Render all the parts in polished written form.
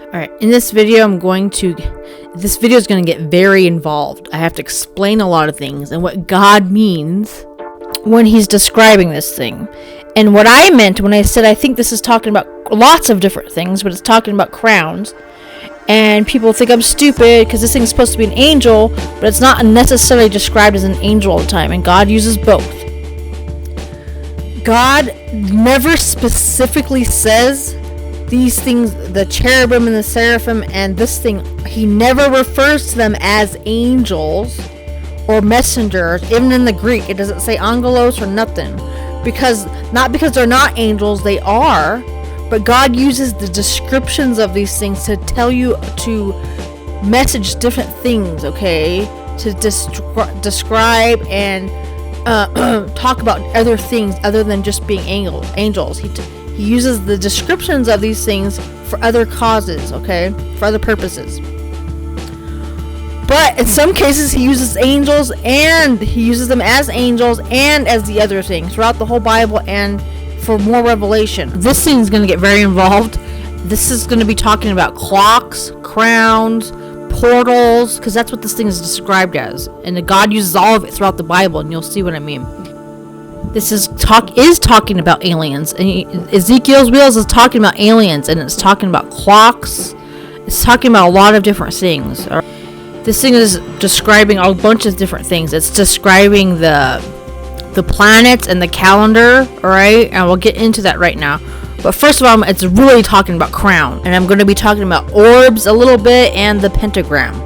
Alright, in this video this video is going to get very involved. I have to explain a lot of things and what God means when he's describing this thing. And what I meant when I said I think this is talking about lots of different things, but it's talking about crowns. And people think I'm stupid because this thing's supposed to be an angel, but it's not necessarily described as an angel all the time, and God uses both. God never specifically says these things, the cherubim and the seraphim and this thing, he never refers to them as angels or messengers. Even in the Greek, it doesn't say angelos or nothing. Not because they're not angels, they are, but God uses the descriptions of these things to tell you, to message different things, okay? To describe and talk about other things other than just being angels. He uses the descriptions of these things for other causes, okay? For other purposes. But in some cases, he uses angels, and he uses them as angels and as the other things throughout the whole Bible and for more revelation. This thing's going to get very involved. This is going to be talking about clocks, crowns, portals, because that's what this thing is described as. And God uses all of it throughout the Bible, and you'll see what I mean. This is talking about aliens, and Ezekiel's wheels is talking about aliens, and it's talking about clocks. It's talking about a lot of different things. This thing is describing a bunch of different things. It's describing the planets and the calendar, alright? And we'll get into that right now. But first of all, it's really talking about crown, and I'm going to be talking about orbs a little bit and the pentagram.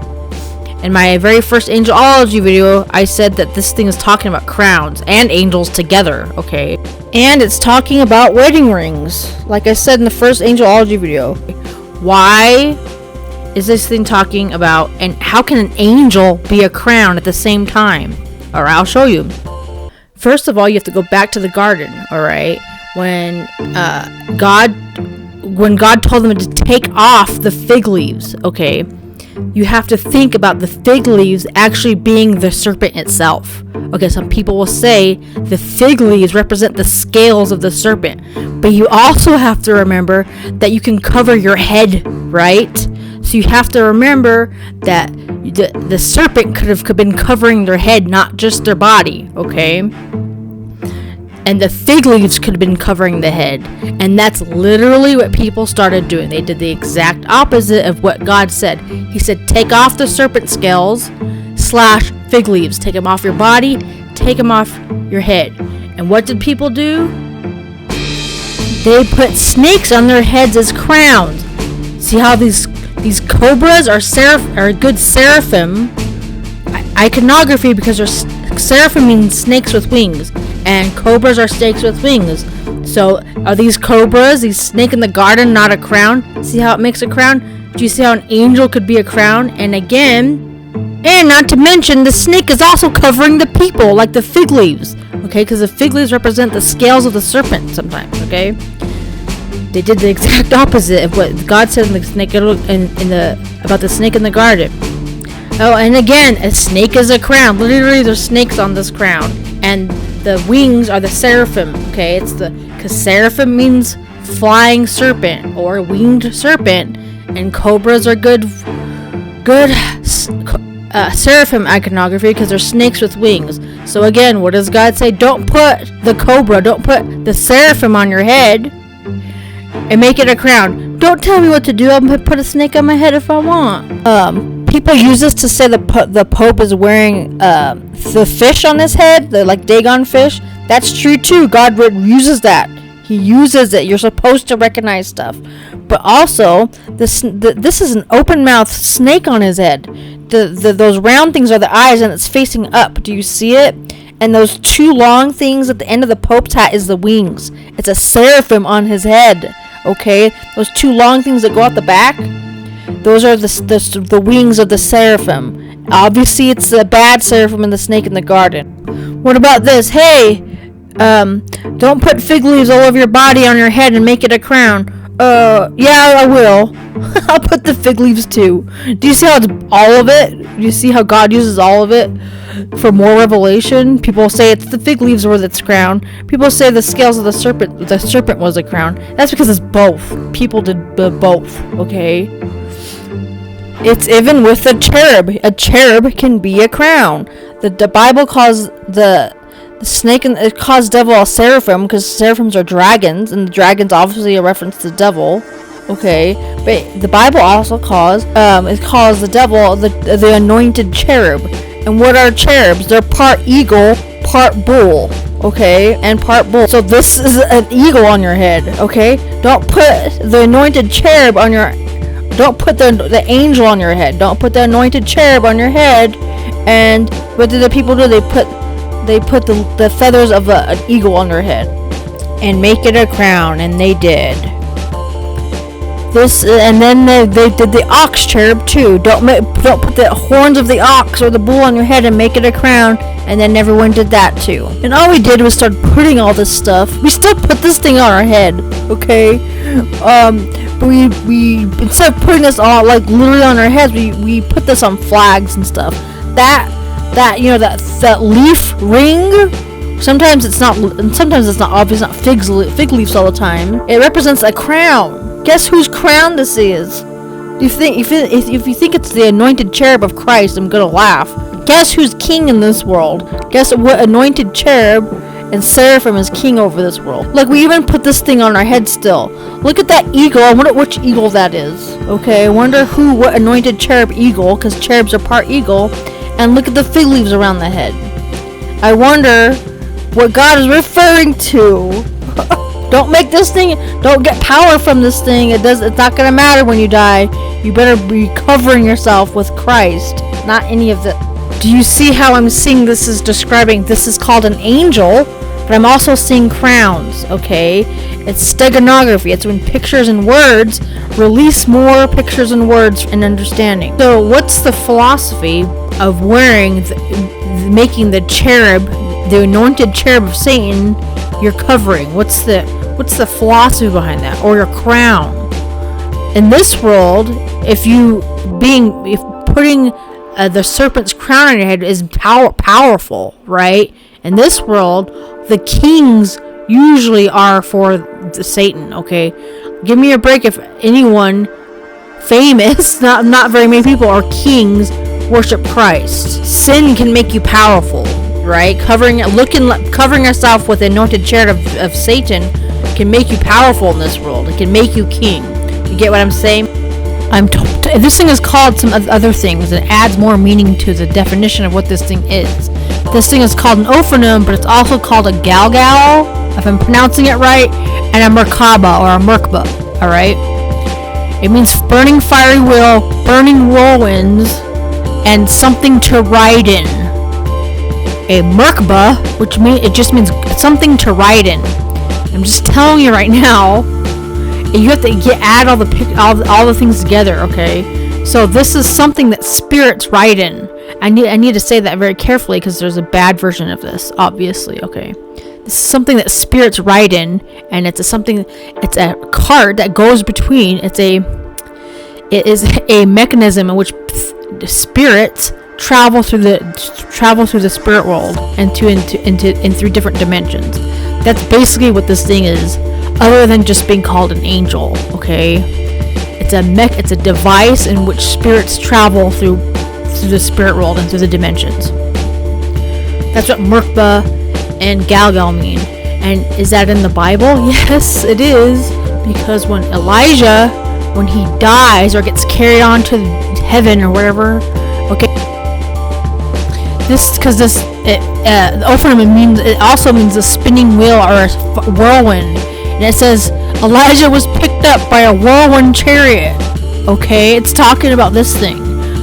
In my very first Angelology video, I said that this thing is talking about crowns and angels together, okay? And it's talking about wedding rings, like I said in the first Angelology video. Why is this thing talking about, and how can an angel be a crown at the same time? Alright, I'll show you. First of all, you have to go back to the garden, alright? When God told them to take off the fig leaves, okay? You have to think about the fig leaves actually being the serpent itself. Okay, some people will say the fig leaves represent the scales of the serpent. But you also have to remember that you can cover your head, right? So you have to remember that the serpent could have been covering their head, not just their body, okay? And the fig leaves could have been covering the head. And that's literally what people started doing. They did the exact opposite of what God said. He said, take off the serpent scales / fig leaves. Take them off your body. Take them off your head. And what did people do? They put snakes on their heads as crowns. See how these cobras are good seraphim iconography, because seraphim means snakes with wings, and cobras are snakes with wings. So are these cobras, these snake in the garden, not a crown? See how it makes a crown? Do you see how an angel could be a crown? And again, and not to mention, the snake is also covering the people, like the fig leaves, okay? Because the fig leaves represent the scales of the serpent sometimes, okay? They did the exact opposite of what God said in the snake about the snake in the garden. Oh, and again, a snake is a crown. Literally, there's snakes on this crown, and the wings are the seraphim. Okay, because seraphim means flying serpent or winged serpent, and cobras are good seraphim iconography because they're snakes with wings. So again, what does God say? Don't put the cobra, don't put the seraphim on your head and make it a crown. Don't tell me what to do. I'm gonna put a snake on my head if I want. People use this to say the Pope is wearing the fish on his head, the like Dagon fish. That's true too. God uses that. He uses it. You're supposed to recognize stuff. But also, this is an open-mouthed snake on his head. Those round things are the eyes, and it's facing up. Do you see it? And those two long things at the end of the Pope's hat is the wings. It's a seraphim on his head. Okay, those two long things that go out the back, those are the wings of the seraphim. Obviously, it's the bad seraphim and the snake in the garden. What about this? Hey, don't put fig leaves all over your body on your head and make it a crown. Yeah, I will. I'll put the fig leaves too. Do you see how it's all of it? Do you see how God uses all of it for more revelation? People say it's the fig leaves were its crown. People say the scales of the serpent was a crown. That's because it's both. People did both, okay? It's even with a cherub. A cherub can be a crown. The Bible calls the snake, and it calls devil a seraphim because seraphims are dragons, and the dragon's obviously a reference to the devil. Okay, but the Bible also calls the devil the anointed cherub. And what are cherubs? They're part eagle, part bull. Okay, and part bull. So this is an eagle on your head. Okay, don't put the anointed cherub on your. Don't put the angel on your head. Don't put the anointed cherub on your head. And what do the people do? They put the feathers of an eagle on their head and make it a crown, and they did. This, and then they did the ox cherub too. Don't put the horns of the ox or the bull on your head and make it a crown. And then everyone did that too. And all we did was start putting all this stuff. We still put this thing on our head, okay? But we instead of putting this all like literally on our heads, we put this on flags and stuff. That you know that leaf ring. Sometimes it's not obvious. Not fig leaves all the time. It represents a crown. Guess whose crown this is? If you think it's the anointed cherub of Christ, I'm gonna laugh. Guess who's king in this world? Guess what anointed cherub and seraphim is king over this world? Look, we even put this thing on our head still. Look at that eagle. I wonder which eagle that is. Okay, I wonder what anointed cherub eagle, because cherubs are part eagle. And look at the fig leaves around the head. I wonder what God is referring to. Don't make this thing. Don't get power from this thing. It's not gonna matter when you die. You better be covering yourself with Christ, not any of the. Do you see how I'm seeing this is describing? This is called an angel, but I'm also seeing crowns. Okay, it's steganography. It's when pictures and words release more pictures and words and understanding. So, what's the philosophy of making the cherub, the anointed cherub of Satan, your covering? What's the philosophy behind that, or your crown? In this world, if putting the serpent's crown on your head is powerful, right? In this world, the kings usually are for the Satan. Okay, give me a break. If anyone famous, not very many people, are kings, worship Christ. Sin can make you powerful, right? Covering yourself with the anointed cherub of Satan can make you powerful in this world. It can make you king. You get what I'm saying? This thing is called some other things. It adds more meaning to the definition of what this thing is. This thing is called an Ophanim, but it's also called a Galgal, if I'm pronouncing it right, and a Merkabah or a Merkabah. All right. It means burning fiery wheel, burning whirlwinds, and something to ride in. A Merkabah, which just means something to ride in. I'm just telling you right now. You have to add all the things together, okay? So this is something that spirits ride in. I need to say that very carefully because there's a bad version of this, obviously, okay? This is something that spirits ride in, and it's a cart that goes between. It is a mechanism in which spirits travel through the spirit world and in through different dimensions. That's basically what this thing is. Other than just being called an angel, okay? It's a device in which spirits travel through the spirit world and through the dimensions. That's what Merkabah and Galgal mean. And is that in the Bible? Yes, it is. Because when Elijah, when he dies or gets carried on to heaven or whatever, okay? Ophanim it also means a spinning wheel or a whirlwind. And it says Elijah was picked up by a whirlwind chariot. Okay, it's talking about this thing.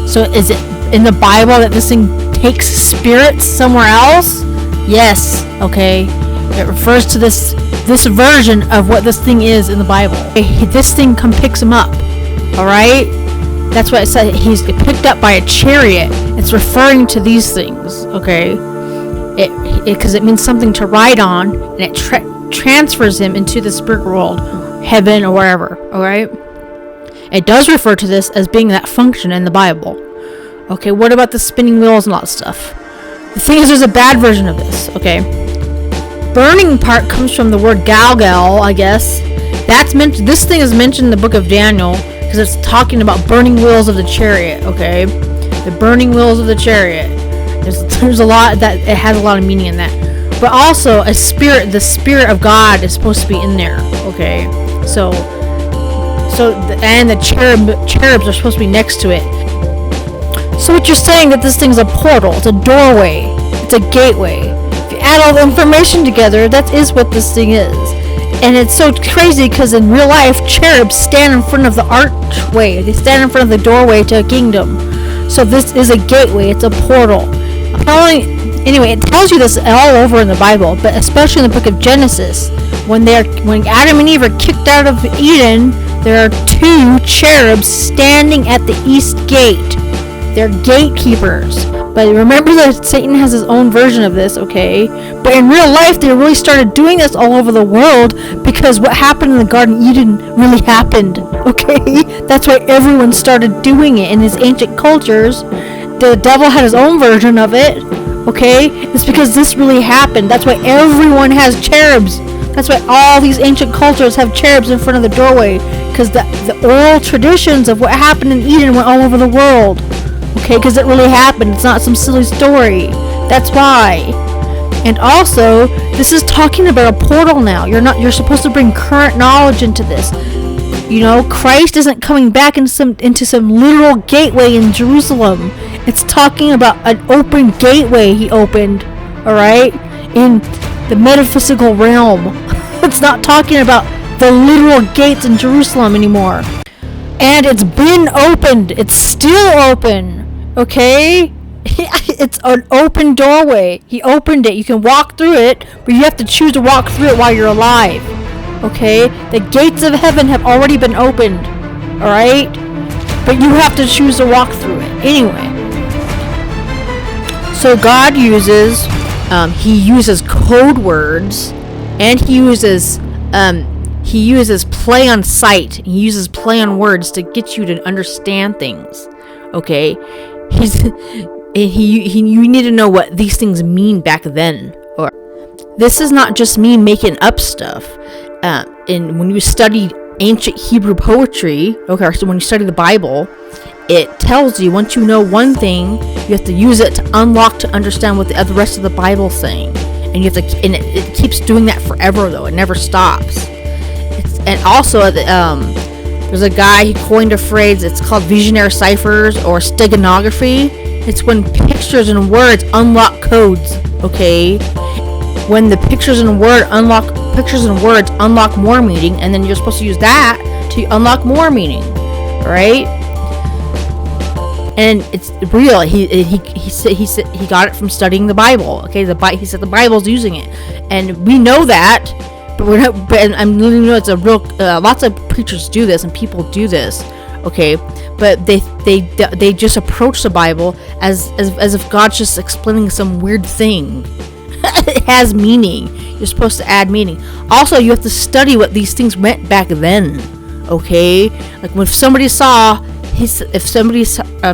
So is it in the Bible that this thing takes spirits somewhere else? Yes. Okay. It refers to this version of what this thing is in the Bible. Okay, this thing picks him up. All right. That's what it said. He's picked up by a chariot. It's referring to these things. Okay. Because it means something to ride on, and it transfers him into the spirit world, heaven or wherever. Alright? It does refer to this as being that function in the Bible. Okay, what about the spinning wheels and all that stuff? The thing is, there's a bad version of this, okay? Burning part comes from the word Galgal, I guess. That's mentioned. This thing is mentioned in the book of Daniel because it's talking about burning wheels of the chariot, okay? The burning wheels of the chariot. There's a lot that it has a lot of meaning in that. But also a spirit, the spirit of God is supposed to be in there, okay? And the cherubs are supposed to be next to it. So what you're saying that this thing's a portal, it's a doorway, it's a gateway. If you add all the information together, that is what this thing is. And it's so crazy because in real life, cherubs stand in front of the archway. They stand in front of the doorway to a kingdom. So this is a gateway, it's a portal. Anyway, it tells you this all over in the Bible, but especially in the book of Genesis. When Adam and Eve are kicked out of Eden, there are 2 cherubs standing at the east gate. They're gatekeepers. But remember that Satan has his own version of this, okay? But in real life, they really started doing this all over the world because what happened in the Garden of Eden really happened, okay? That's why everyone started doing it in these ancient cultures. The devil had his own version of it, okay? It's because this really happened. That's why everyone has cherubs. That's why all these ancient cultures have cherubs in front of the doorway. Because the oral traditions of what happened in Eden went all over the world. Okay, because it really happened. It's not some silly story. That's why. And also, this is talking about a portal now. You're supposed to bring current knowledge into this. You know, Christ isn't coming back into some literal gateway in Jerusalem. It's talking about an open gateway he opened, alright? In the metaphysical realm. It's not talking about the literal gates in Jerusalem anymore. And it's been opened. It's still open. Okay? It's an open doorway. He opened it. You can walk through it, but you have to choose to walk through it while you're alive. Okay? The gates of heaven have already been opened. Alright? But you have to choose to walk through it. Anyway. So God uses, he uses code words, and he uses play on sight. He uses play on words to get you to understand things. Okay? You need to know what these things mean back then. Or this is not just me making up stuff. And when you study ancient Hebrew poetry, okay, so when you study the Bible, it tells you once you know one thing, you have to use it to unlock to understand what the rest of the Bible's saying. And you have to, and it keeps doing that forever though. It never stops. And also, there's a guy, he coined a phrase, it's called visionary ciphers or steganography. It's when pictures and words unlock codes, okay? When the pictures and words unlock more meaning, and then you're supposed to use that to unlock more meaning, right? And it's real. He said he got it from studying the Bible. Okay, he said the Bible's using it, and we know that. But we're not. But I'm letting you know it's a real. Lots of preachers do this, and people do this. Okay, but they just approach the Bible as if God's just explaining some weird thing. It has meaning. You're supposed to add meaning. Also, you have to study what these things meant back then. Okay, like when somebody saw. If somebody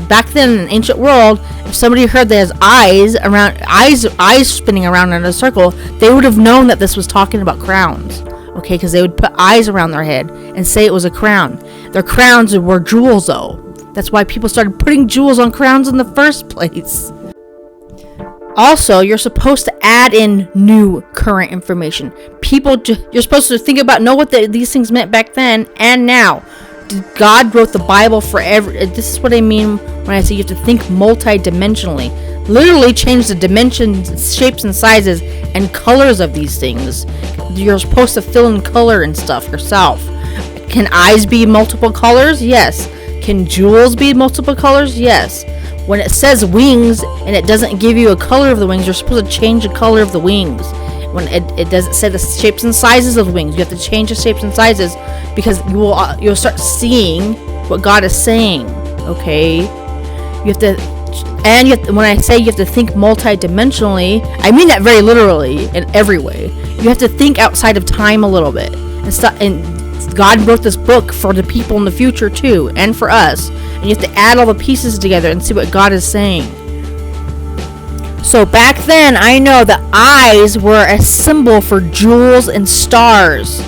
back then in the ancient world, if somebody heard that his eyes spinning around in a circle, they would have known that this was talking about crowns. Okay, because they would put eyes around their head and say it was a crown. Their crowns were jewels, though. That's why people started putting jewels on crowns in the first place. Also, you're supposed to add in new current information. You're supposed to think about know what these things meant back then and now. God wrote the Bible forever. This is what I mean when I say you have to think multi-dimensionally. Literally change the dimensions, shapes, and sizes and colors of these things. You're supposed to fill in color and stuff yourself. Can eyes be multiple colors? Yes. Can jewels be multiple colors? Yes. When it says wings and it doesn't give you a color of the wings, you're supposed to change the color of the wings. When it doesn't say the shapes and sizes of the wings, you have to change the shapes and sizes because you'll start seeing what God is saying. Okay, when I say you have to think multi-dimensionally, I mean that very literally in every way. You have to think outside of time a little bit and God wrote this book for the people in the future too, and for us. And you have to add all the pieces together and see what God is saying. So back then, I know the eyes were a symbol for jewels and stars.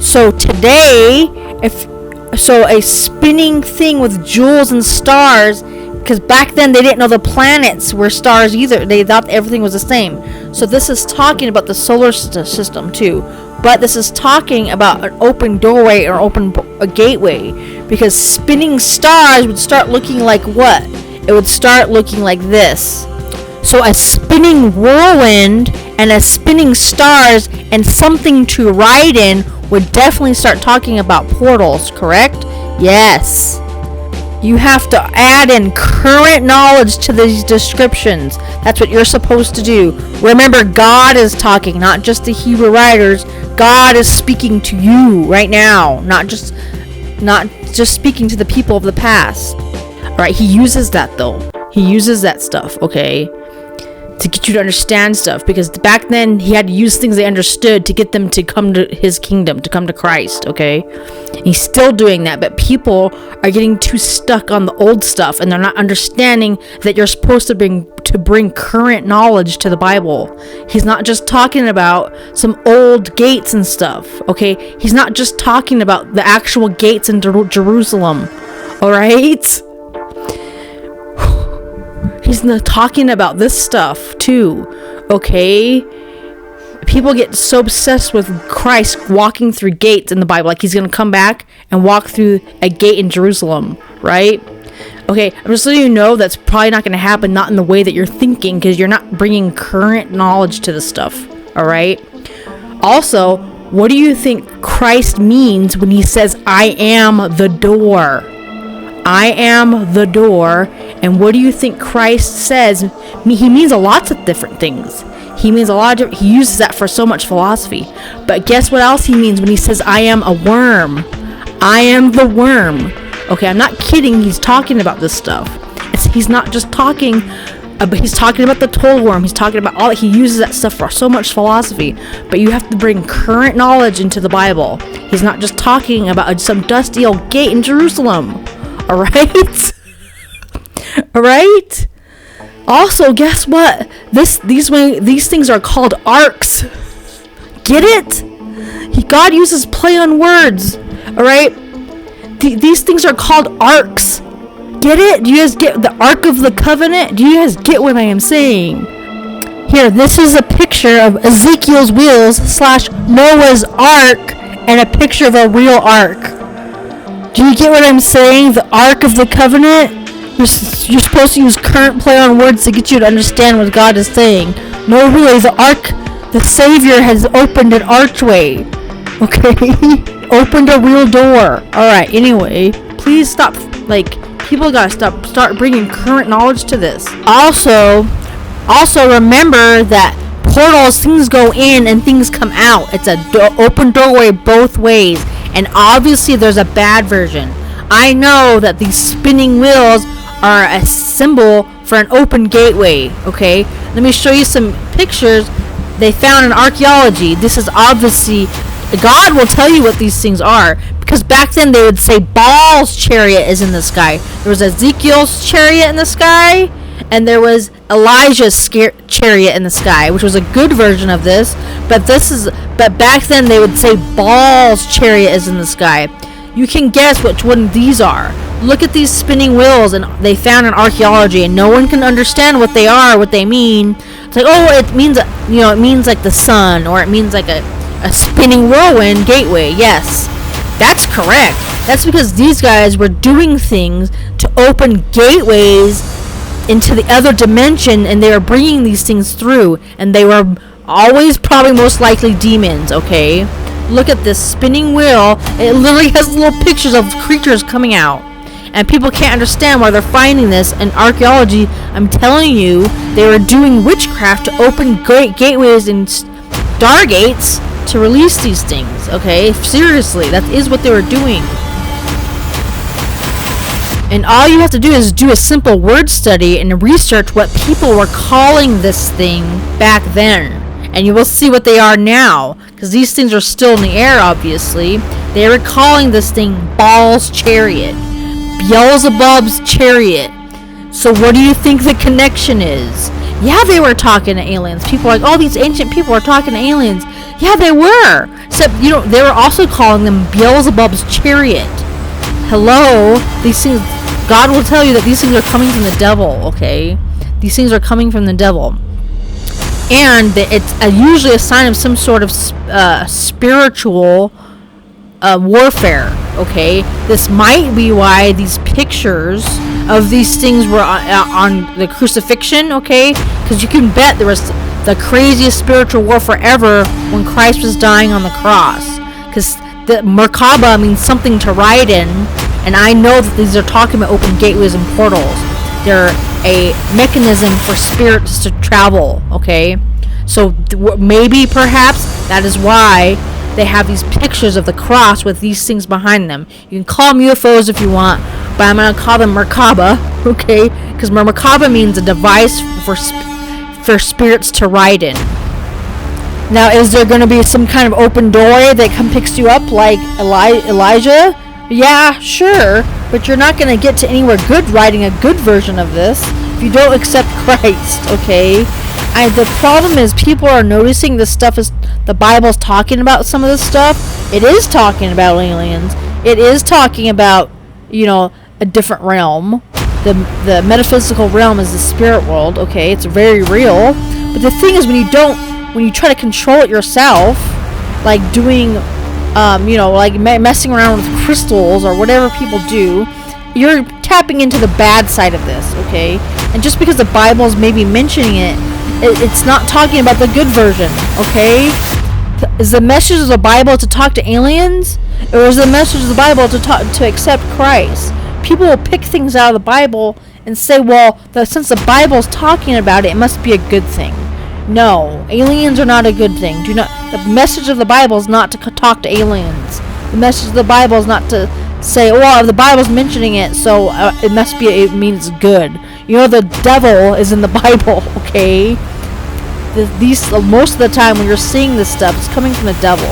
So today, a spinning thing with jewels and stars, because back then they didn't know the planets were stars either. They thought everything was the same. So this is talking about the solar system too. But this is talking about an open doorway or a gateway, because spinning stars would start looking like what? It would start looking like this. So a spinning whirlwind and a spinning stars and something to ride in would definitely start talking about portals, correct? Yes. You have to add in current knowledge to these descriptions. That's what you're supposed to do. Remember, God is talking, not just the Hebrew writers. God is speaking to you right now, not just speaking to the people of the past. All right, he uses that though. He uses that stuff, okay, to get you to understand stuff, because back then he had to use things they understood to get them to come to his kingdom, to come to Christ, okay? He's still doing that, but people are getting too stuck on the old stuff, and they're not understanding that you're supposed to bring current knowledge to the Bible. He's not just talking about some old gates and stuff, okay? He's not just talking about the actual gates in Jerusalem, all right? He's not talking about this stuff too, okay? People get so obsessed with Christ walking through gates in the Bible, like he's gonna come back and walk through a gate in Jerusalem, right? Okay, I'm just letting you know that's probably not gonna happen, not in the way that you're thinking, because you're not bringing current knowledge to the stuff, all right? Also, what do you think Christ means when he says, "I am the door"? I am the door. And what do you think Christ says? He means a lot of different things. He uses that for so much philosophy. But guess what else he means when he says, "I am a worm"? I am the worm. Okay, I'm not kidding. He's talking about this stuff. He's not just talking, but he's talking about the toll worm. He's talking about all. He uses that stuff for so much philosophy. But you have to bring current knowledge into the Bible. He's not just talking about some dusty old gate in Jerusalem. All right. All right. Also, guess what? These things are called arcs. Get it? God uses play on words. All right. These things are called arcs. Get it? Do you guys get the Ark of the Covenant? Do you guys get what I am saying? Here, this is a picture of Ezekiel's wheels / Noah's Ark, and a picture of a real ark. Do you get what I'm saying? The Ark of the Covenant? You're supposed to use current play on words to get you to understand what God is saying. No, really, the Ark, the Savior has opened an archway. Okay? Opened a real door. Alright, anyway, please stop, people gotta start bringing current knowledge to this. Also remember that portals, things go in and things come out. It's a open doorway both ways. And obviously there's a bad version. I know that these spinning wheels are a symbol for an open gateway, okay? Let me show you some pictures they found in archaeology. This is obviously, God will tell you what these things are, because back then they would say Baal's chariot is in the sky. There was Ezekiel's chariot in the sky, and there was Elijah's chariot in the sky, which was a good version of this. But back then they would say Baal's chariot is in the sky. You can guess which one these are. Look at these spinning wheels, and they found in archaeology, and no one can understand what they are, what they mean. It's like, oh, it means like the sun, or it means like a spinning whirlwind gateway. Yes, that's correct. That's because these guys were doing things to open gateways into the other dimension, and they were bringing these things through, and they were always probably most likely demons, okay? Look at this spinning wheel. It literally has little pictures of creatures coming out, and people can't understand why they're finding this. In archaeology, I'm telling you, they were doing witchcraft to open gateways and stargates to release these things, okay? Seriously, that is what they were doing. And all you have to do is do a simple word study and research what people were calling this thing back then. And you will see what they are now. Because these things are still in the air, obviously. They were calling this thing Baal's chariot, Beelzebub's chariot. So what do you think the connection is? Yeah, they were talking to aliens. People are like, oh, these ancient people are talking to aliens. Yeah, they were. Except, they were also calling them Beelzebub's chariot. Hello? These things, God will tell you that these things are coming from the devil, okay? These things are coming from the devil. And it's usually a sign of some sort of spiritual warfare, okay? This might be why these pictures of these things were on the crucifixion, okay? Because you can bet there was the craziest spiritual warfare ever when Christ was dying on the cross. Because the Merkabah means something to ride in, and I know that these are talking about open gateways and portals. They're a mechanism for spirits to travel, okay? So maybe, perhaps, that is why they have these pictures of the cross with these things behind them. You can call them UFOs if you want, but I'm going to call them Merkabah, okay? Because Merkabah means a device for spirits to ride in. Now, is there going to be some kind of open doorway that picks you up like Elijah? Yeah, sure, but you're not going to get to anywhere good riding a good version of this if you don't accept Christ, okay? The problem is people are noticing this stuff is the Bible's talking about some of this stuff. It is talking about aliens. It is talking about, a different realm. The metaphysical realm is the spirit world, okay? It's very real. But the thing is, when you try to control it yourself, like doing, like messing around with crystals or whatever people do, you're tapping into the bad side of this, okay? And just because the Bible's maybe mentioning it's not talking about the good version, okay? Is the message of the Bible to talk to aliens? Or is the message of the Bible to accept Christ? People will pick things out of the Bible and say, well, since the Bible's talking about it, it must be a good thing. No, aliens are not a good thing. The message of the Bible is not to talk to aliens. The message of the Bible is not to say, well, the Bible's mentioning it, so it means good. The devil is in the Bible, okay? Most of the time when you're seeing this stuff, it's coming from the devil.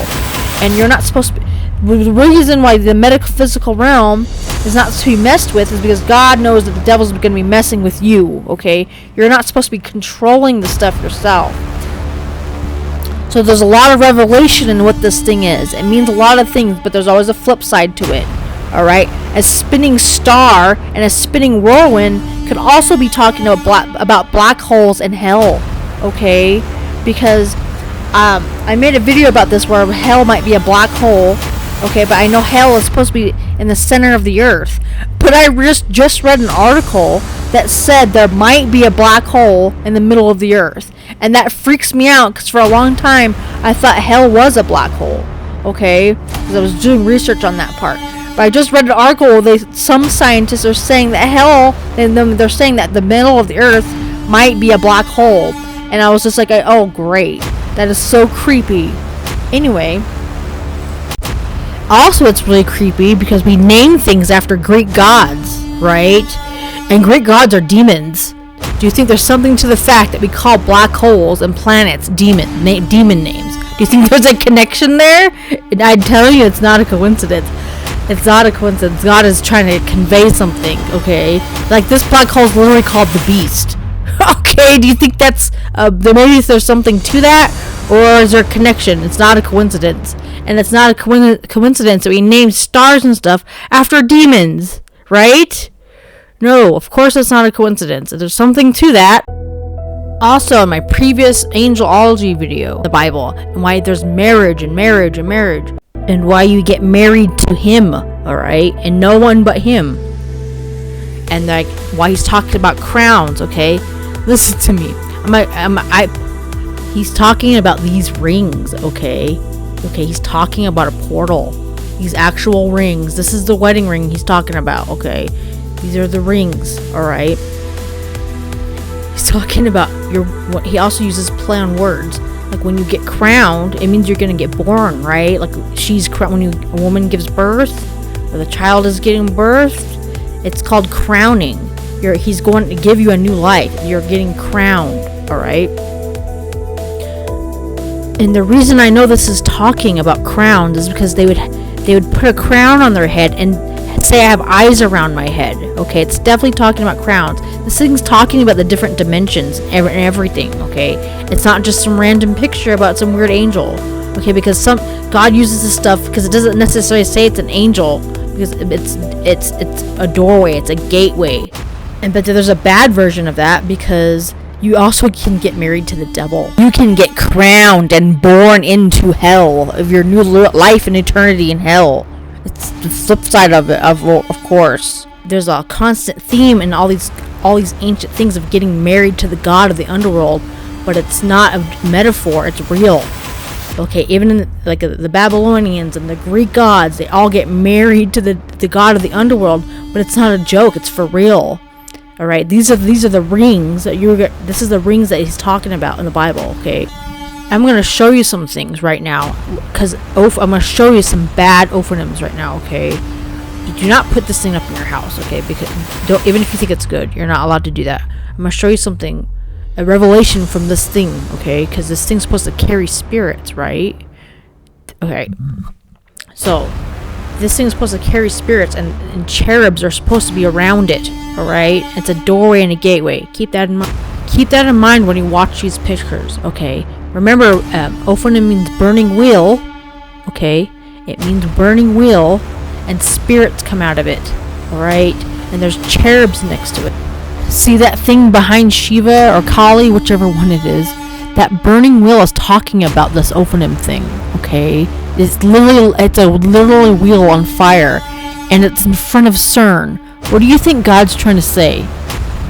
And you're not supposed to be... The reason why the metaphysical realm is not to be messed with is because God knows that the devil's going to be messing with you, okay? You're not supposed to be controlling the stuff yourself. So there's a lot of revelation in what this thing is. It means a lot of things, but there's always a flip side to it. Alright? A spinning star and a spinning whirlwind could also be talking about black holes and hell. Okay? Because I made a video about this where hell might be a black hole. Okay, but I know hell is supposed to be in the center of the earth. But I just read an article that said there might be a black hole in the middle of the earth. And that freaks me out because for a long time I thought hell was a black hole. Okay? Because I was doing research on that part. But I just read an article, some scientists are saying that hell, and they're saying that the middle of the earth might be a black hole. And I was just like, oh great. That is so creepy. Anyway. Also, it's really creepy because we name things after Greek gods, right? And Greek gods are demons. Do you think there's something to the fact that we call black holes and planets demon names? Do you think there's a connection there? And I tell you, it's not a coincidence. It's not a coincidence. God is trying to convey something, okay? Like, this black hole is literally called the Beast. Okay, do you think that's... maybe there's something to that? Or is there a connection? It's not a coincidence. And it's not a coincidence that we name stars and stuff after demons, right? No, of course it's not a coincidence. There's something to that. Also, in my previous Angelology video, the Bible, and why there's marriage and marriage and marriage, and why you get married to him, alright? And no one but him. And like, why he's talking about crowns, okay? Listen to me. He's talking about these rings, okay? Okay, he's talking about a portal. These actual rings. This is the wedding ring he's talking about, okay? These are the rings, alright? He's talking about he also uses play on words. Like, when you get crowned, it means you're gonna get born, right? Like, when a woman gives birth, or the child is getting birthed, it's called crowning. He's going to give you a new life. You're getting crowned, alright? And the reason I know this is talking about crowns is because They would put a crown on their head and say, I have eyes around my head. Okay, it's definitely talking about crowns. This thing's talking about the different dimensions and everything. Okay, it's not just some random picture about some weird angel. Okay, because God uses this stuff because it doesn't necessarily say it's an angel, because it's a doorway, it's a gateway. But there's a bad version of that, because you also can get married to the devil. You can get crowned and born into hell of your new life and eternity in hell. It's the flip side of it, of course. There's a constant theme in all these ancient things of getting married to the god of the underworld, but it's not a metaphor, it's real. Okay, even in the Babylonians and the Greek gods, they all get married to the god of the underworld, but it's not a joke, it's for real. All right, these are the rings that this is the rings that he's talking about in the Bible. Okay, I'm gonna show you some things right now, because I'm gonna show you some bad Ophanims right now. Okay, do not put this thing up in your house. Okay, because even if you think it's good, you're not allowed to do that. I'm gonna show you something, a revelation from this thing. Okay, because this thing's supposed to carry spirits, right? Okay, so this thing's supposed to carry spirits, and cherubs are supposed to be around it. Alright, it's a doorway and a gateway. Keep that in mind. Keep that in mind when you watch these pictures. Okay, remember, Ophanim means burning wheel. Okay, it means burning wheel, and spirits come out of it. Alright, and there's cherubs next to it. See that thing behind Shiva or Kali, whichever one it is? That burning wheel is talking about this Ophanim thing. Okay, it's a literal wheel on fire, and it's in front of CERN. What do you think God's trying to say?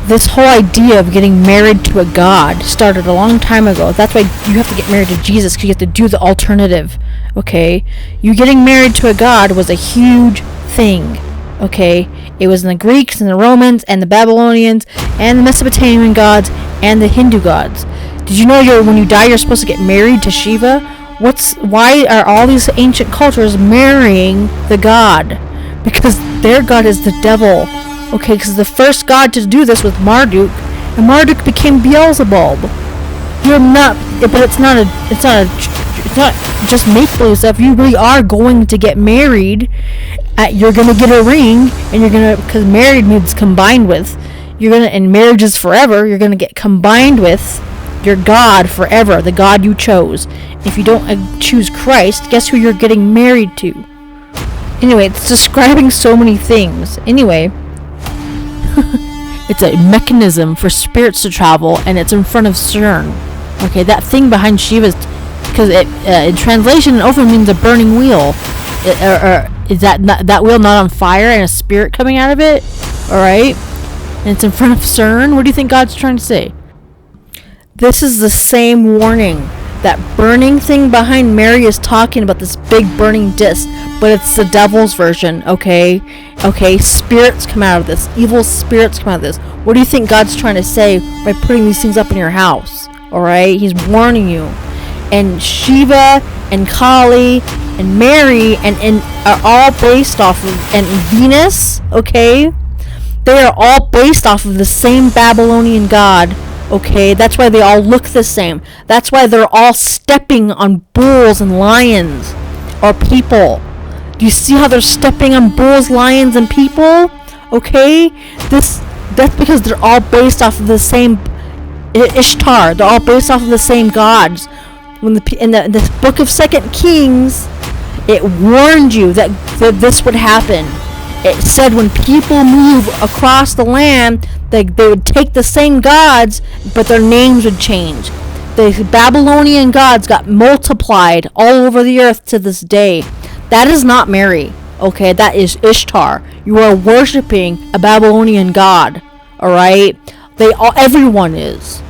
This whole idea of getting married to a god started a long time ago. That's why you have to get married to Jesus, because you have to do the alternative. Okay? You getting married to a god was a huge thing. Okay? It was in the Greeks and the Romans and the Babylonians and the Mesopotamian gods and the Hindu gods. Did you know when you die you're supposed to get married to Shiva? Why are all these ancient cultures marrying the god? Because their god is the devil. Okay, because the first god to do this was Marduk, and Marduk became Beelzebub. But it's not just make believe stuff. You really are going to get married. You're gonna get a ring, and because married means combined with. And marriage is forever. You're gonna get combined with your god forever, the god you chose. If you don't choose Christ, guess who you're getting married to? Anyway, it's describing so many things. Anyway, it's a mechanism for spirits to travel, and it's in front of CERN. Okay, that thing behind Shiva, because in translation, it often means a burning wheel. Is that wheel not on fire and a spirit coming out of it? All right, and it's in front of CERN. What do you think God's trying to say? This is the same warning. That burning thing behind Mary is talking about this big burning disc, but it's the devil's version, okay? Okay, spirits come out of this. Evil spirits come out of this. What do you think God's trying to say by putting these things up in your house? Alright? He's warning you. And Shiva and Kali and Mary and are all based off of, and Venus, okay? They are all based off of the same Babylonian god. Okay, that's why they all look the same. That's why they're all stepping on bulls and lions or people. Do you see how they're stepping on bulls, lions, and people? Okay, that's because they're all based off of the same Ishtar. They're all based off of the same gods. When in the book of 2 Kings, it warned you that this would happen. It said when people move across the land, they would take the same gods, but their names would change. The Babylonian gods got multiplied all over the earth to this day. That is not Mary. Okay, that is Ishtar. You are worshiping a Babylonian god. Alright? Everyone is.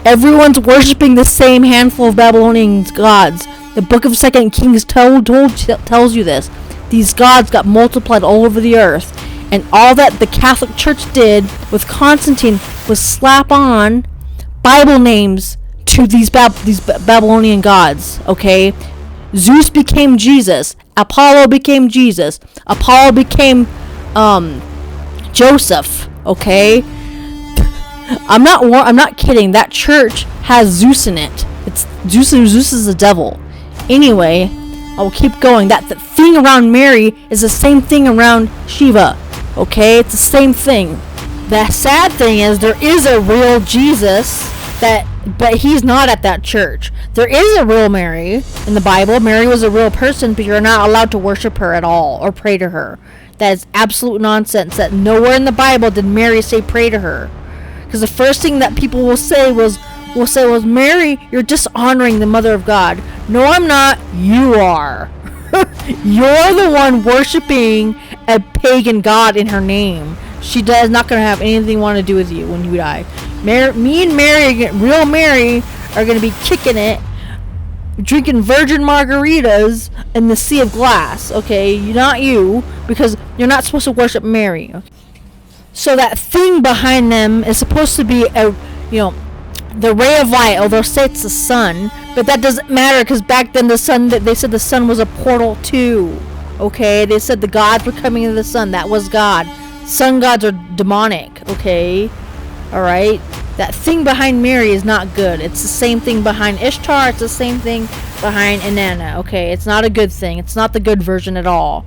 Everyone's worshiping the same handful of Babylonian gods. The book of 2 Kings tells you this. These gods got multiplied all over the earth. And all that the Catholic Church did with Constantine was slap on Bible names to these Babylonian gods, okay? Zeus became Jesus. Apollo became Jesus. Apollo became Joseph, okay? I'm not kidding. That church has Zeus in it. It's Zeus is the devil. Anyway, I will keep going. That the thing around Mary is the same thing around Shiva. Okay, it's the same thing. The sad thing is there is a real Jesus but he's not at that church. There is a real Mary in the Bible. Mary was a real person, but you're not allowed to worship her at all or pray to her. That is absolute nonsense. That nowhere in the Bible did Mary say pray to her. Because the first thing that people will say was, Mary, you're dishonoring the Mother of God. No, I'm not. You are. You're the one worshiping a pagan god in her name. She does not going to have anything want to do with you when you die. Me and Mary, real Mary, are going to be kicking it, drinking virgin margaritas in the sea of glass. Okay, not you, because you're not supposed to worship Mary. Okay? So that thing behind them is supposed to be the ray of light, although say it's the sun, but that doesn't matter because back then they said the sun was a portal too. Okay, they said the gods were coming into the sun. That was God. Sun gods are demonic. Okay, all right. That thing behind Mary is not good. It's the same thing behind Ishtar. It's the same thing behind Inanna. Okay, it's not a good thing. It's not the good version at all.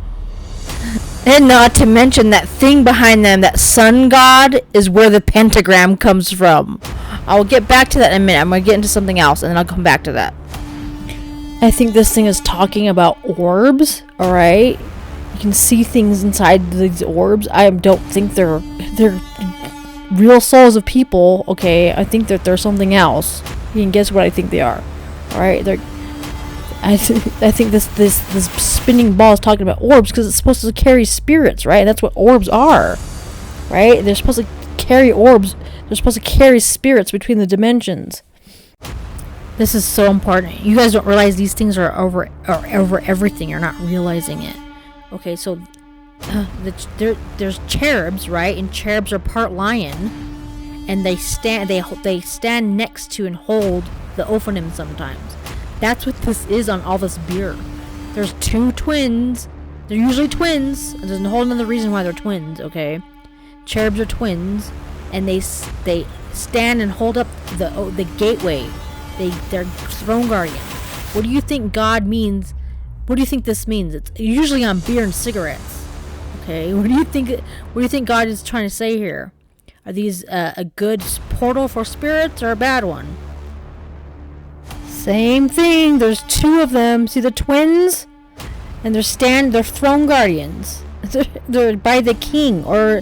And not to mention that thing behind them, that sun god, is where the pentagram comes from. I'll get back to that in a minute. I'm going to get into something else, and then I'll come back to that. I think this thing is talking about orbs, alright? You can see things inside these orbs. I don't think they're real souls of people, okay? I think that they're something else. You can guess what I think they are. Alright? I think this spinning ball is talking about orbs because it's supposed to carry spirits, right? That's what orbs are, right? They're supposed to carry orbs. They're supposed to carry spirits between the dimensions. This is so important. You guys don't realize these things are over everything. You're not realizing it. Okay, so there's cherubs, right? And cherubs are part lion, and they stand next to and hold the Ophanim sometimes. That's what this is on all this beer. There's two twins. They're usually twins. There's a whole another reason why they're twins, okay? Cherubs are twins, and they stand and hold up the gateway. They're throne guardians. What do you think God means? What do you think this means? It's usually on beer and cigarettes. Okay, what do you think God is trying to say here? Are these a good portal for spirits or a bad one? Same thing. There's two of them. See the twins? And they're throne guardians. They're by the king, or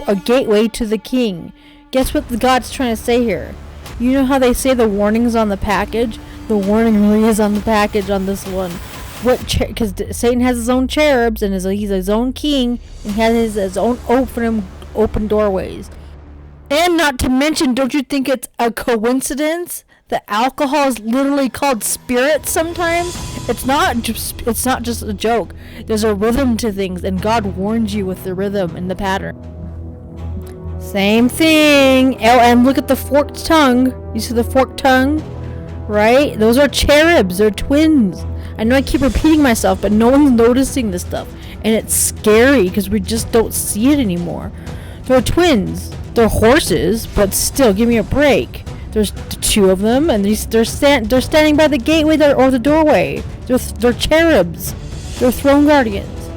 a gateway to the king. Guess what God's trying to say here? You know how they say the warning's on the package? The warning really is on the package on this one. Because Satan has his own cherubs, and he's his own king, and he has his own open doorways. And not to mention, don't you think it's a coincidence that alcohol is literally called spirit sometimes? It's not just a joke. There's a rhythm to things, and God warns you with the rhythm and the pattern. Same thing. Oh, and look at the forked tongue. You see the forked tongue? Right? Those are cherubs. They're twins. I know I keep repeating myself, but no one's noticing this stuff. And it's scary because we just don't see it anymore. They're twins. They're horses, but still, give me a break. There's two of them, and they're standing by the gateway or the doorway. They're cherubs. They're throne guardians.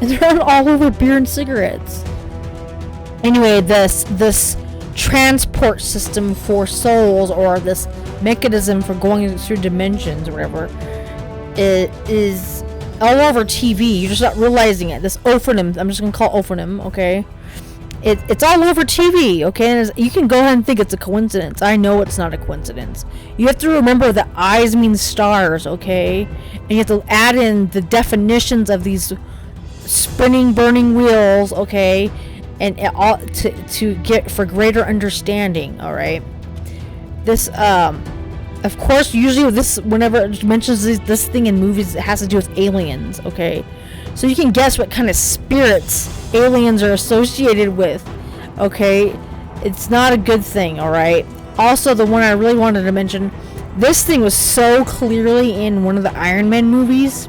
And they're all over beer and cigarettes. Anyway, this transport system for souls, or this mechanism for going through dimensions or whatever, it is all over TV. You're just not realizing it. This Ophanim, I'm just gonna call it Ophanim, okay? It's all over TV, okay? And you can go ahead and think it's a coincidence. I know it's not a coincidence. You have to remember that eyes mean stars, okay? And you have to add in the definitions of these spinning, burning wheels, okay? And it all to get for greater understanding, all right? This, of course, usually whenever it mentions this thing in movies, it has to do with aliens, okay? So you can guess what kind of spirits aliens are associated with, okay? It's not a good thing, alright? Also, the one I really wanted to mention, this thing was so clearly in one of the Ironman movies.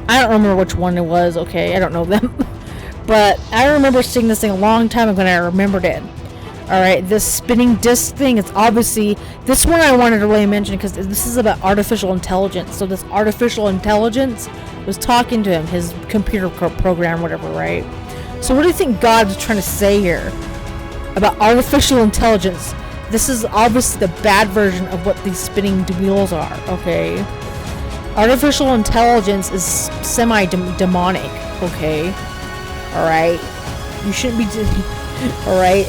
I don't remember which one it was, okay? I don't know them. But I remember seeing this thing a long time ago, and I remembered it. Alright, this spinning disc thing is obviously, this one I wanted to really mention because this is about artificial intelligence. So this artificial intelligence was talking to him, his computer program, whatever, right? So what do you think God's trying to say here about artificial intelligence? This is obviously the bad version of what these spinning wheels are, okay? Artificial intelligence is semi-demonic, okay? Alright? You shouldn't be... Alright?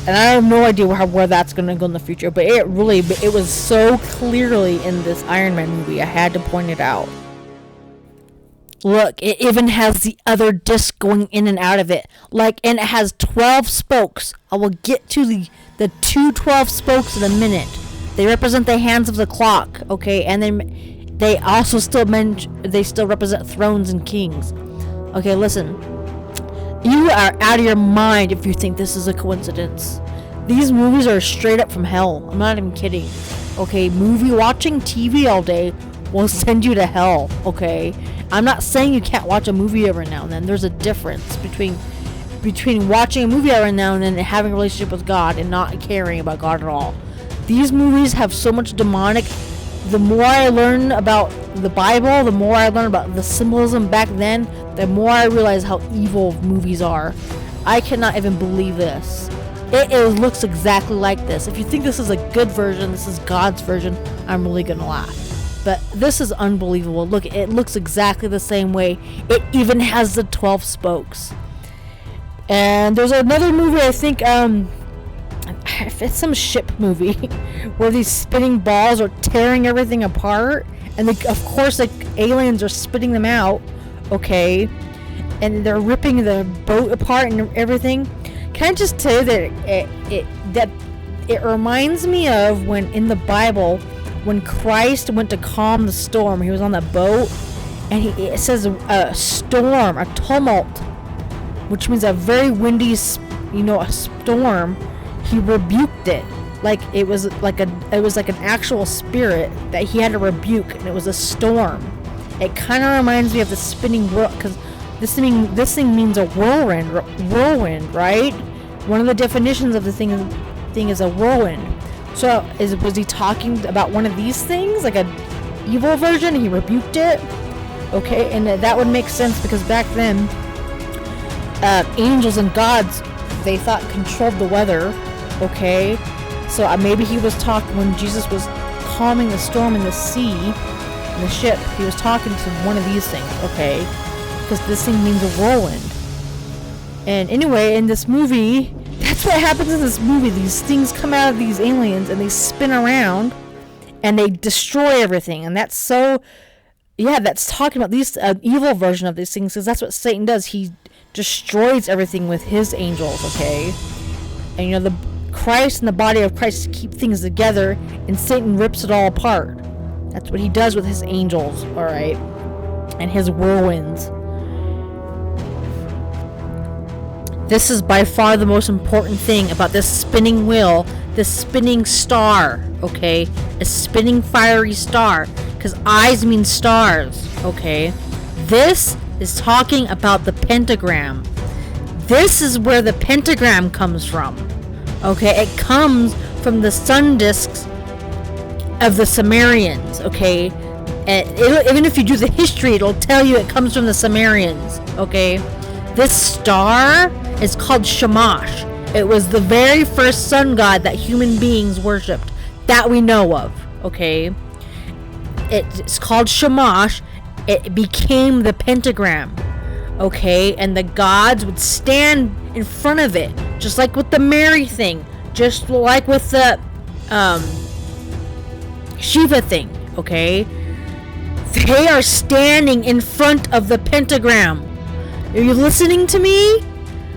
And I have no idea where that's gonna go in the future, but it was so clearly in this Ironman movie, I had to point it out. Look, it even has the other disc going in and out of it. And it has 12 spokes. I will get to the 12 spokes in a minute. They represent the hands of the clock, okay? And then they also still represent thrones and kings. Okay, listen. You are out of your mind if you think this is a coincidence. These movies are straight up from hell. I'm not even kidding. Okay, watching TV all day will send you to hell, okay? I'm not saying you can't watch a movie every now and then. There's a difference between watching a movie every now and then and having a relationship with God and not caring about God at all. These movies have so much demonic. The more I learn about the Bible, the more I learn about the symbolism back then, the more I realize how evil movies are. I cannot even believe this. It looks exactly like this. If you think this is a good version, this is God's version, I'm really gonna laugh. But this is unbelievable. Look, it looks exactly the same way. It even has the 12 spokes. And there's another movie, I think, it's some ship movie where these spinning balls are tearing everything apart. And of course, aliens are spitting them out, okay? And they're ripping the boat apart and everything. Can I just tell you that it reminds me of when in the Bible, when Christ went to calm the storm, he was on the boat, and it says a storm, a tumult, which means a very windy, a storm. He rebuked it, it was like an actual spirit that he had to rebuke, and it was a storm. It kind of reminds me of the spinning whirl, because this thing means a whirlwind, right? One of the definitions of the thing is a whirlwind. So, was he talking about one of these things? Like an evil version? He rebuked it? Okay, and that would make sense because back then, angels and gods, they thought controlled the weather. Okay? So maybe he was talking, when Jesus was calming the storm in the sea, in the ship, he was talking to one of these things. Okay? Because this thing means a whirlwind. And anyway, in this movie... That's what happens in this movie. These things come out of these aliens and they spin around and they destroy everything. And that's that's talking about these evil version of these things, because that's what Satan does. He destroys everything with his angels, okay? And the Christ and the body of Christ keep things together, and Satan rips it all apart. That's what he does with his angels, alright? And his whirlwinds. This is by far the most important thing about this spinning wheel, this spinning star, okay? A spinning fiery star, because eyes mean stars, okay? This is talking about the pentagram. This is where the pentagram comes from, okay? It comes from the sun discs of the Sumerians, okay? And even if you do the history, it'll tell you it comes from the Sumerians, okay? This star is called Shamash. It was the very first sun god that human beings worshipped, that we know of, okay? It's called Shamash. It became the pentagram, okay? And the gods would stand in front of it, just like with the Mary thing, just like with the Shiva thing, okay? They are standing in front of the pentagram. Are you listening to me?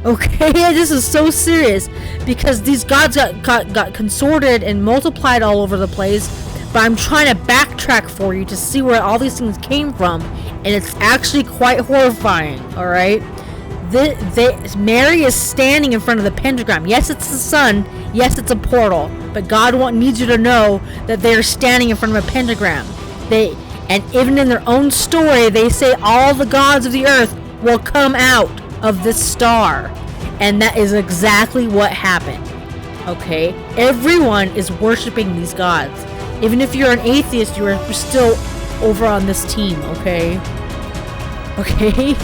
Okay, this is so serious, because these gods got consorted and multiplied all over the place, but I'm trying to backtrack for you to see where all these things came from, and it's actually quite horrifying, alright? Mary is standing in front of the pentagram. Yes, it's the sun. Yes, it's a portal. But God needs you to know that they are standing in front of a pentagram. And even in their own story, they say all the gods of the earth will come out of this star. And that is exactly what happened. Okay? Everyone is worshiping these gods. Even if you're an atheist, you're still over on this team, okay? Okay?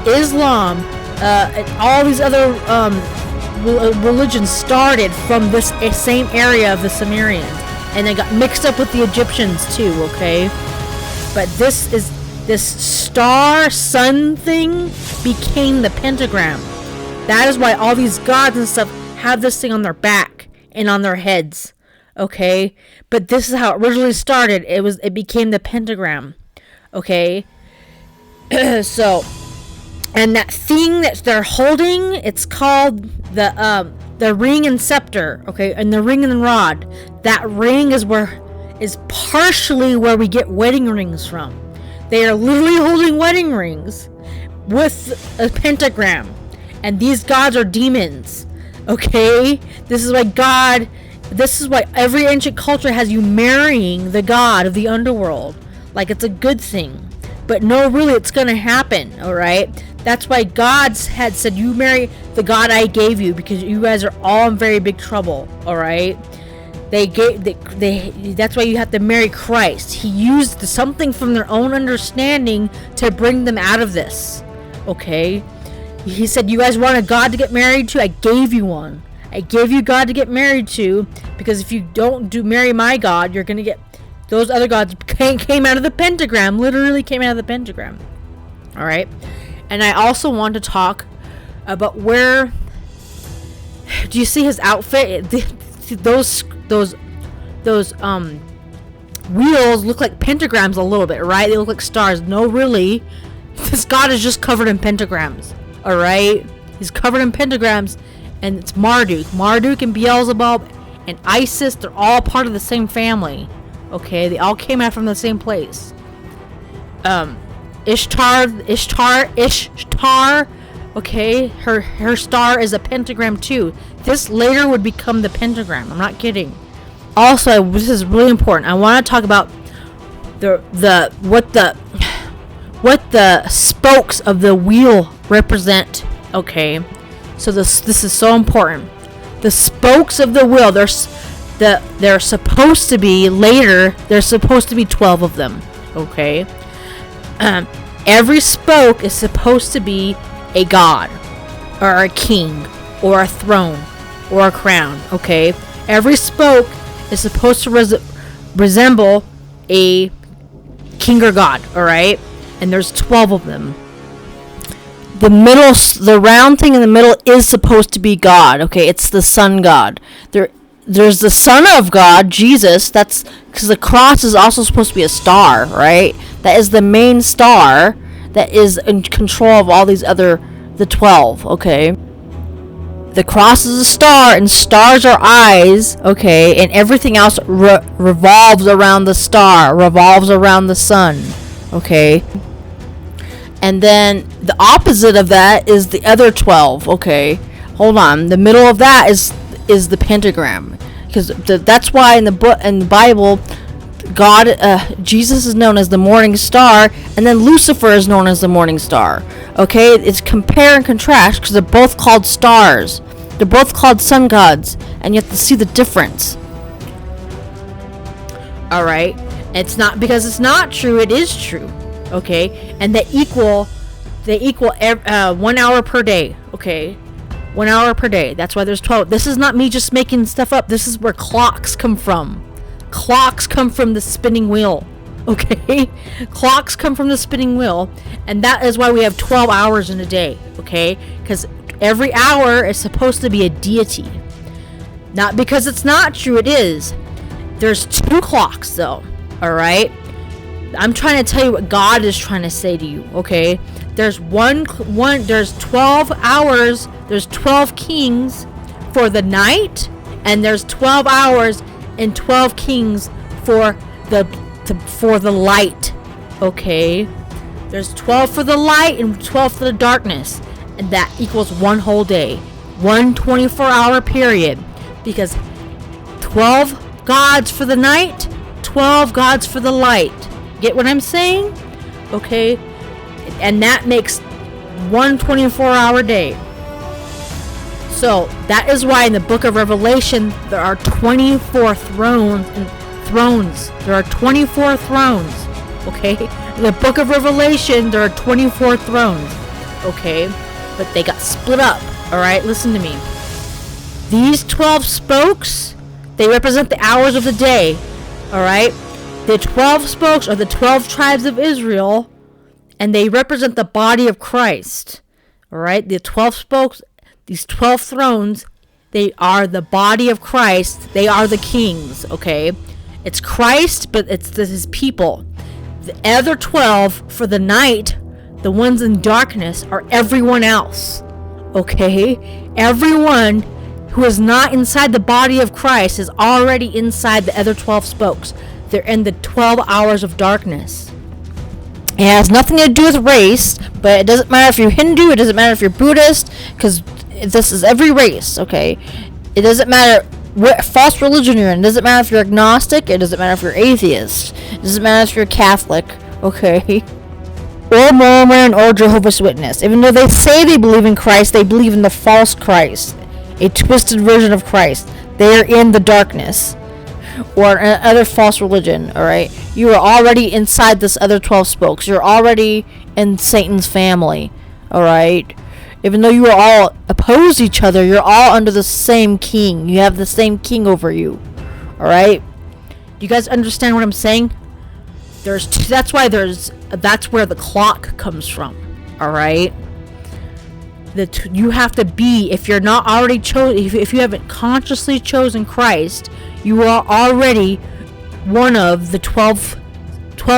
Islam, and all these other religions started from this same area of the Sumerians, and they got mixed up with the Egyptians too, okay? But this star sun thing became the pentagram. That is why all these gods and stuff have this thing on their back and on their heads, okay? But this is how it originally started. It became the pentagram, okay? So, and that thing that they're holding, it's called the ring and scepter, okay? And the ring and the rod. That ring is partially where we get wedding rings from. They are literally holding wedding rings with a pentagram. And these gods are demons, okay? This is why every ancient culture has you marrying the god of the underworld. Like it's a good thing. But no, really, it's gonna happen, alright? That's why gods had said, you marry the god I gave you, because you guys are all in very big trouble, alright? That's why you have to marry Christ. He used something from their own understanding to bring them out of this, okay? He said, you guys want a god to get married to? I gave you one. I gave you God to get married to, because if you don't marry my God, you're gonna get those other gods came out of the pentagram, literally came out of the pentagram. All right, and I also want to talk about where. Do you see his outfit? Those wheels look like pentagrams a little bit, right? They look like stars. No, really, this god is just covered in pentagrams. All right, he's covered in pentagrams. And it's Marduk and Beelzebub and Isis. They're all part of the same family. Okay, they all came out from the same place. Ishtar. Okay, her star is a pentagram too. This later would become the pentagram. I'm not kidding. Also, this is really important. I want to talk about what the spokes of the wheel represent. Okay. So this is so important. The spokes of the wheel, they're supposed to be later. There's supposed to be 12 of them. Okay. Every spoke is supposed to be a god, or a king, or a throne, or a crown. Okay. Every spoke is supposed to resemble a king or god. All right. And there's 12 of them. The round thing in the middle is supposed to be God. Okay, it's the sun god. There's the son of God, Jesus. That's because the cross is also supposed to be a star, right? That is the main star that is in control of all these the 12. Okay, the cross is a star, and stars are eyes. Okay, and everything else revolves around the star, revolves around the sun. Okay. And then the opposite of that is the other 12. Okay, hold on. The middle of that is the pentagram, because that's why in the Bible, Jesus is known as the morning star, and then Lucifer is known as the morning star. Okay, it's compare and contrast because they're both called stars. They're both called sun gods, and you have to see the difference. All right, it's not because it's not true. It is true. Okay, and they equal 1 hour per day. Okay, 1 hour per day. That's why there's 12. This is not me just making stuff up. This is where clocks come from. Clocks come from the spinning wheel. Okay, clocks come from the spinning wheel, and that is why we have 12 hours in a day. Okay, because every hour is supposed to be a deity. Not because it's not true. It is. There's 2 clocks though. All right. I'm trying to tell you what God is trying to say to you, okay? There's there's 12 hours, there's 12 kings for the night, and there's 12 hours and 12 kings for the light, okay? There's 12 for the light and 12 for the darkness, and that equals one whole day, one 24-hour period, because 12 gods for the night, 12 gods for the light. Get what I'm saying? Okay. And that makes one 24-hour day. So that is why in the book of Revelation there are 24 thrones. There are 24 thrones. Okay? In the book of Revelation there are 24 thrones. Okay? But they got split up. Alright? Listen to me. These 12 spokes, they represent the hours of the day. Alright? The 12 spokes are the 12 tribes of Israel, and they represent the body of Christ. Alright? The 12 spokes, these 12 thrones, they are the body of Christ. They are the kings. Okay? It's Christ, but it's his people. The other 12 for the night, the ones in darkness, are everyone else. Okay? Everyone who is not inside the body of Christ is already inside the other 12 spokes. They're in the 12 hours of darkness. It has nothing to do with race, but it doesn't matter if you're Hindu, it doesn't matter if you're Buddhist, because this is every race, okay? It doesn't matter what false religion you're in. It doesn't matter if you're agnostic, it doesn't matter if you're atheist, it doesn't matter if you're Catholic, okay? Or Mormon or Jehovah's Witness. Even though they say they believe in Christ, they believe in the false Christ. A twisted version of Christ. They are in the darkness. Or another false religion, alright? You are already inside this other 12 spokes. You're already in Satan's family, alright? Even though you are all opposed to each other, you're all under the same king. You have the same king over you, alright? Do you guys understand what I'm saying? That's where the clock comes from, alright? That you have to be, if you're not already chosen, if you haven't consciously chosen Christ, you are already one of the 12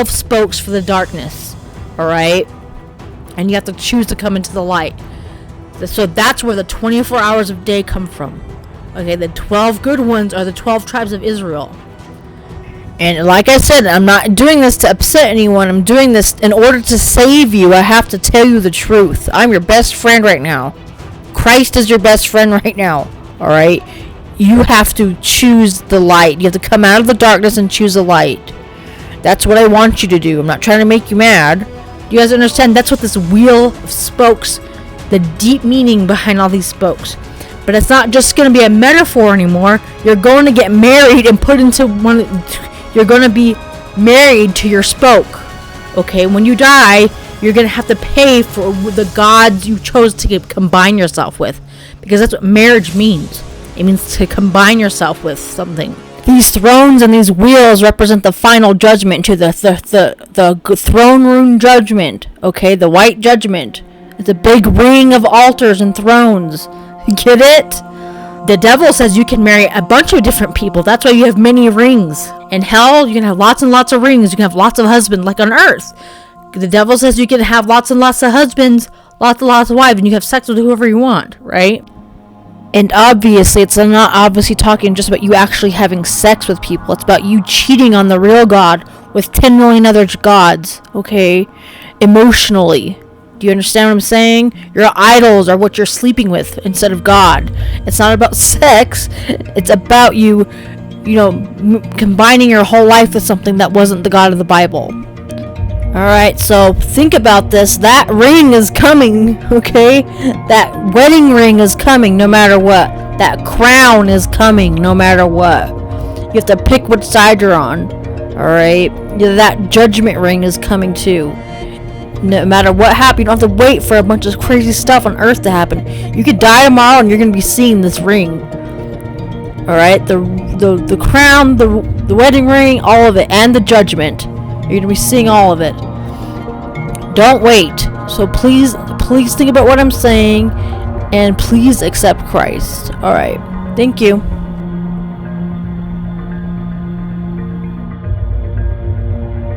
spokes for the darkness, alright? And you have to choose to come into the light. So that's where the 24 hours of day come from. Okay, the 12 good ones are the 12 tribes of Israel. And like I said, I'm not doing this to upset anyone. I'm doing this in order to save you. I have to tell you the truth. I'm your best friend right now. Christ is your best friend right now. Alright? You have to choose the light. You have to come out of the darkness and choose the light. That's what I want you to do. I'm not trying to make you mad. You guys understand? That's what this wheel of spokes, the deep meaning behind all these spokes. But it's not just going to be a metaphor anymore. You're going to get married and put into one. You're going to be married to your spoke. Okay? When you die, you're going to have to pay for the gods you chose to combine yourself with. Because that's what marriage means. It means to combine yourself with something. These thrones and these wheels represent the final judgment to the throne room judgment. Okay? The white judgment. It's a big ring of altars and thrones. Get it? The devil says you can marry a bunch of different people. That's why you have many rings. In hell, you can have lots and lots of rings. You can have lots of husbands, like on earth. The devil says you can have lots and lots of husbands, lots and lots of wives, and you have sex with whoever you want, right? And obviously, it's not obviously talking just about you actually having sex with people. It's about you cheating on the real God with 10 million other gods, okay? Emotionally. Do you understand what I'm saying? Your idols are what you're sleeping with instead of God. It's not about sex. It's about you combining your whole life with something that wasn't the God of the Bible. Alright, so think about this. That ring is coming, okay? That wedding ring is coming no matter what. That crown is coming no matter what. You have to pick which side you're on. Alright? That judgment ring is coming too. No matter what happens, you don't have to wait for a bunch of crazy stuff on Earth to happen. You could die tomorrow and you're going to be seeing this ring. Alright? The crown, the wedding ring, all of it, and the judgment. You're going to be seeing all of it. Don't wait. So please think about what I'm saying, and please accept Christ. Alright. Thank you.